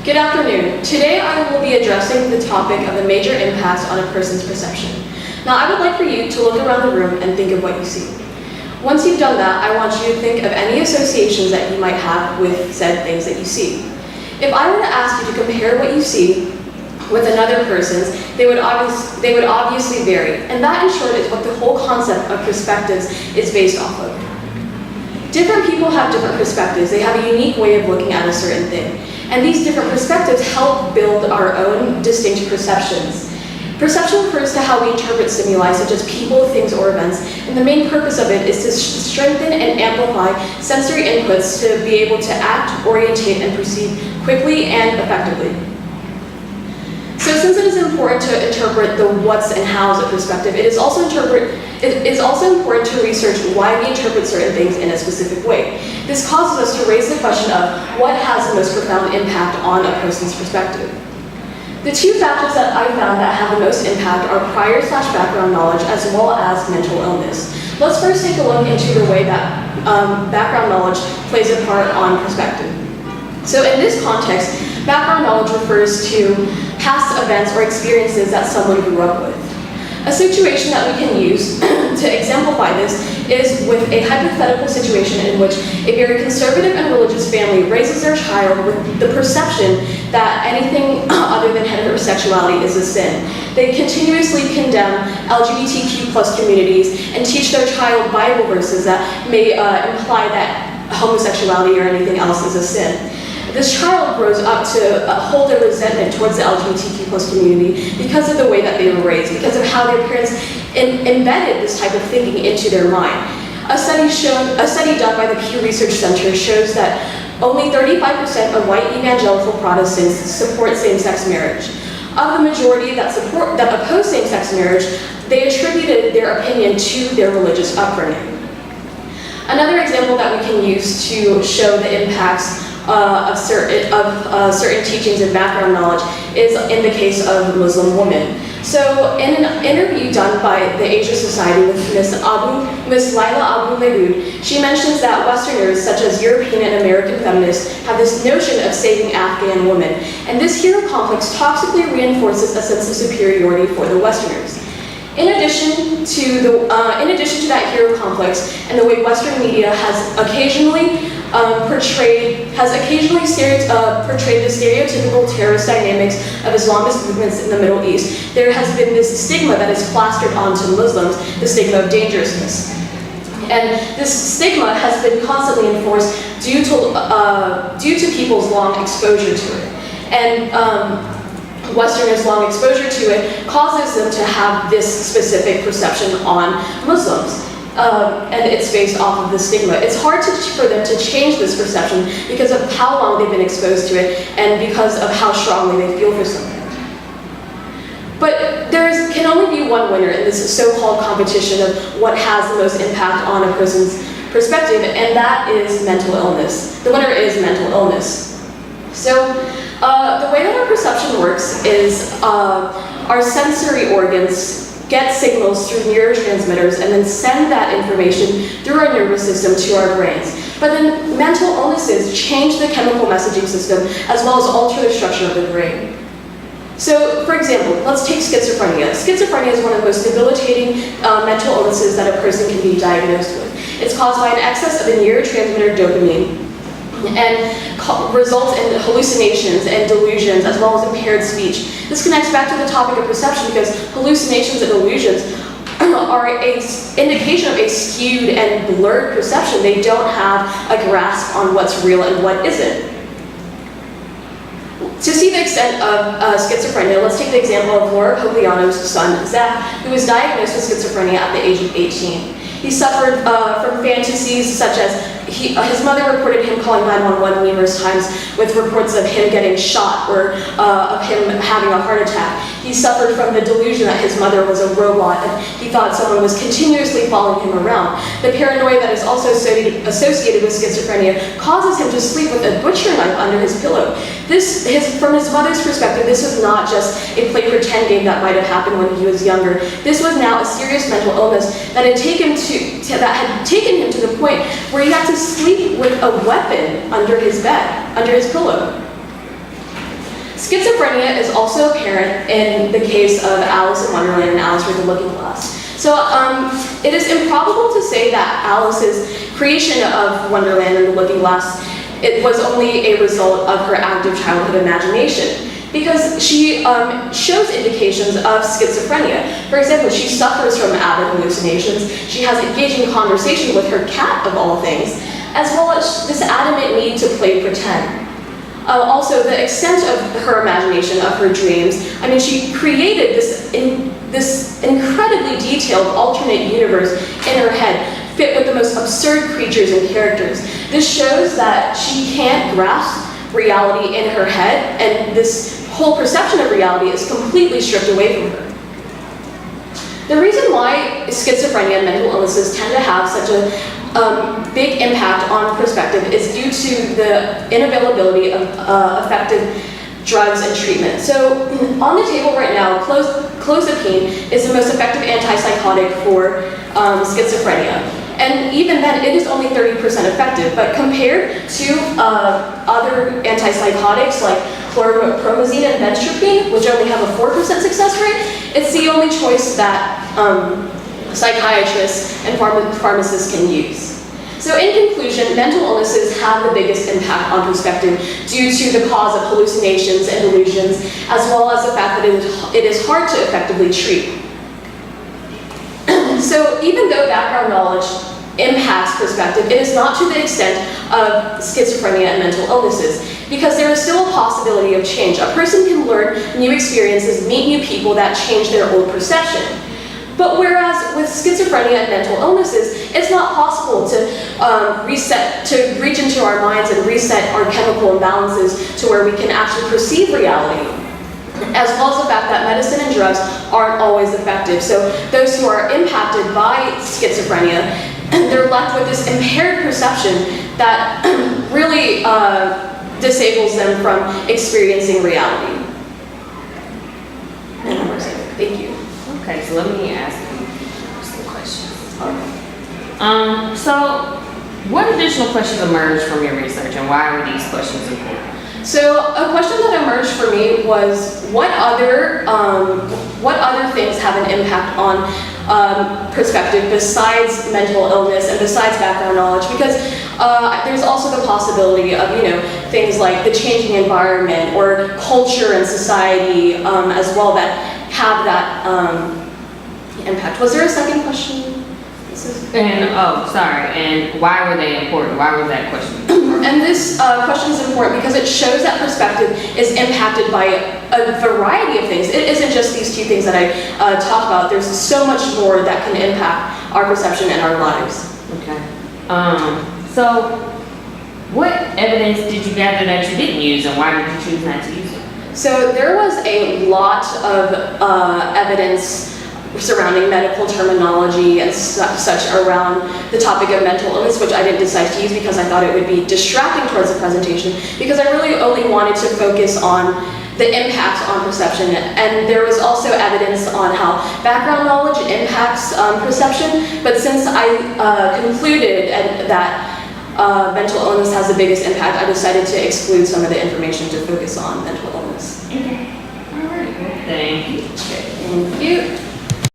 Good afternoon. Today I will be addressing the topic of the major impacts on a person's perception. Now I would like for you to look around the room and think of what you see. Once you've done that, I want you to think of any associations that you might have with said things that you see. If I were to ask you to compare what you see with another person's, they would obviously vary, and that in short is what the whole concept of perspectives is based off of. Different people have different perspectives. They have a unique way of looking at a certain thing. And these different perspectives help build our own distinct perceptions. Perception refers to how we interpret stimuli such as people, things, or events, and the main purpose of it is to strengthen and amplify sensory inputs to be able to act, orientate, and perceive quickly and effectively. So since it is important to interpret the what's and how's of perspective, it is also important to research why we interpret certain things in a specific way. This causes us to raise the question of what has the most profound impact on a person's perspective. The two factors that I found that have the most impact are prior/background knowledge as well as mental illness. Let's first take a look into the way that background knowledge plays a part on perspective. So in this context, background knowledge refers to past events or experiences that someone grew up with. A situation that we can use to exemplify this is with a hypothetical situation in which a very conservative and religious family raises their child with the perception that anything other than heterosexuality is a sin. They continuously condemn LGBTQ+ communities and teach their child Bible verses that may imply that homosexuality or anything else is a sin. This child grows up to hold a resentment towards the LGBTQ+ community because of the way that they were raised, because of how their parents embedded this type of thinking into their mind. A study done by the Pew Research Center shows that only 35% of white evangelical Protestants support same-sex marriage. Of the majority that oppose same-sex marriage, they attributed their opinion to their religious upbringing. Another example that we can use to show the impacts of certain teachings and background knowledge is in the case of Muslim women. So in an interview done by the Asia Society with Miss Laila Abu Lagoud, she mentions that Westerners, such as European and American feminists, have this notion of saving Afghan women, and this hero complex toxically reinforces a sense of superiority for the Westerners. In addition to that hero complex and the way Western media has occasionally portrayed the stereotypical terrorist dynamics of Islamist movements in the Middle East, there has been this stigma that is plastered onto Muslims, the stigma of dangerousness. And this stigma has been constantly enforced due to people's long exposure to it. And Westerners' long exposure to it causes them to have this specific perception on Muslims. And it's based off of the stigma. It's hard for them to change this perception because of how long they've been exposed to it and because of how strongly they feel for something. But there can only be one winner in this so-called competition of what has the most impact on a person's perspective, and that is mental illness. The winner is mental illness. So the way that our perception works is our sensory organs get signals through neurotransmitters and then send that information through our nervous system to our brains. But then mental illnesses change the chemical messaging system as well as alter the structure of the brain. So, for example, let's take schizophrenia. Schizophrenia is one of the most debilitating mental illnesses that a person can be diagnosed with. It's caused by an excess of the neurotransmitter dopamine and results in hallucinations and delusions as well as impaired speech. This connects back to the topic of perception because hallucinations and illusions are an indication of a skewed and blurred perception. They don't have a grasp on what's real and what isn't. To see the extent of schizophrenia, let's take the example of Laura Pogliano's son, Zach, who was diagnosed with schizophrenia at the age of 18. He suffered from fantasies such as his mother reported him calling 911 numerous times with reports of him getting shot or of him having a heart attack. He suffered from the delusion that his mother was a robot and he thought someone was continuously following him around. The paranoia that is also associated with schizophrenia causes him to sleep with a butcher knife under his pillow. From his mother's perspective, this was not just a play pretend game that might have happened when he was younger. This was now a serious mental illness that had taken him to the point where he had to sleep with a weapon under his bed, under his pillow. Schizophrenia is also apparent in the case of Alice in Wonderland and Alice with the Looking Glass. So it is improbable to say that Alice's creation of Wonderland and the Looking Glass, it was only a result of her active childhood imagination, because she shows indications of schizophrenia. For example, she suffers from avid hallucinations, she has engaging conversation with her cat of all things, as well as this adamant need to play pretend. Also, the extent of her imagination, of her dreams, I mean, she created this incredibly detailed alternate universe in her head, fit with the most absurd creatures and characters. This shows that she can't grasp reality in her head, and this whole perception of reality is completely stripped away from her. The reason why schizophrenia and mental illnesses tend to have such a big impact on perspective is due to the inavailability of effective drugs and treatment. So on the table right now, clozapine is the most effective antipsychotic for schizophrenia. And even then, it is only 30% effective, but compared to other antipsychotics like chlorpromazine and benztropine, which only have a 4% success rate, it's the only choice that psychiatrists and pharmacists can use. So in conclusion, mental illnesses have the biggest impact on perspective due to the cause of hallucinations and delusions, as well as the fact that it is hard to effectively treat. So even though background knowledge impacts perspective, it is not to the extent of schizophrenia and mental illnesses, because there is still a possibility of change. A person can learn new experiences, meet new people that change their old perception. But whereas with schizophrenia and mental illnesses, it's not possible to reach into our minds and reset our chemical imbalances to where we can actually perceive reality, as well as the fact that medicine and drugs aren't always effective. So those who are impacted by schizophrenia, they're left with this impaired perception that really disables them from experiencing reality. And I'm excited. Thank you. Okay, so let me ask you some questions. So what additional questions emerged from your research, and why were these questions important? So a question that emerged for me was what other things have an impact on perspective besides mental illness and besides background knowledge? Because there's also the possibility of things like the changing environment or culture and society as well that have that impact. Was there a second question? And and why were they important? Why was that question? And this question is important because it shows that perspective is impacted by a variety of things. It isn't just these two things that I talked about. There's so much more that can impact our perception and our lives. Okay. So what evidence did you gather that you didn't use, and why did you choose not to use it? So there was a lot of evidence surrounding medical terminology and such around the topic of mental illness, which I didn't decide to use because I thought it would be distracting towards the presentation, because I really only wanted to focus on the impact on perception. And there was also evidence on how background knowledge impacts perception, but since I concluded that mental illness has the biggest impact, I decided to exclude some of the information to focus on mental illness. Okay. All right. Well, thank you. Okay, thank you.